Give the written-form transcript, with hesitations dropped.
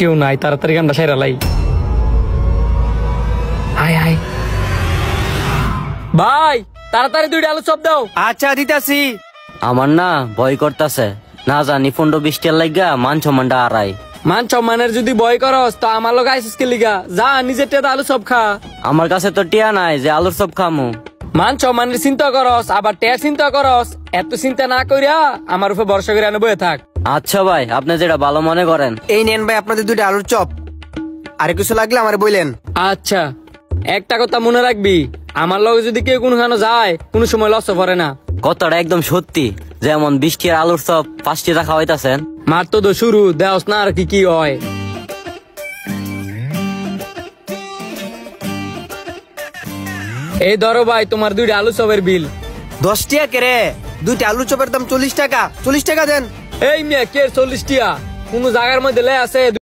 কেউ নাই, তাড়াতাড়ি গানটা সাইরা লাই। হায় হায় ভাই, তাড়াতাড়ি 2টা আলু চপ দাও। আচ্ছা দিতাছি। আমার না ভয় করতেছে, না জানি 15-20 লাগা মান সম্মানটা আড়াই। মান সম্মানের যদি ভয় করস তো আমার লোক আইসিস কে লিগা, যা নিজের টেদা আলু চপ খা। আমার কাছে তো টিয়া নাই যে আলুর চপ খামু। মান সম্মানের চিন্তা করস আবার টের চিন্তা করস, এত চিন্তা না করিয়া আমার উপর ভরসা করে বয়ে থাক। আচ্ছা ভাই, আপনি যেটা ভালো মনে করেন। এই নেন ভাই আপনাদের 2টা আলুর চপ, আর কিছু লাগলে আমারে বললেন। আচ্ছা, একটা কথা মনে রাখবি, আমার লগে যদি কেউ কোনখানে যায় কোনো সময় লস করে না। কথাটা একদম সত্যি, যেমন 20 টাকার আলুর চপ 5 টাকা খাওয়াইতাছেন। মার তো শুরু দেওস না, আর কি হয়। এই ধরো ভাই তোমার 2টা আলু চপের বিল। 10 টাকা কে রে? 2টা আলুর চপের দাম 40 টাকা। 40 টাকা দেন। এই মিয়া কে 40 টিয়া? কোন জায়গার মধ্যে লে আছে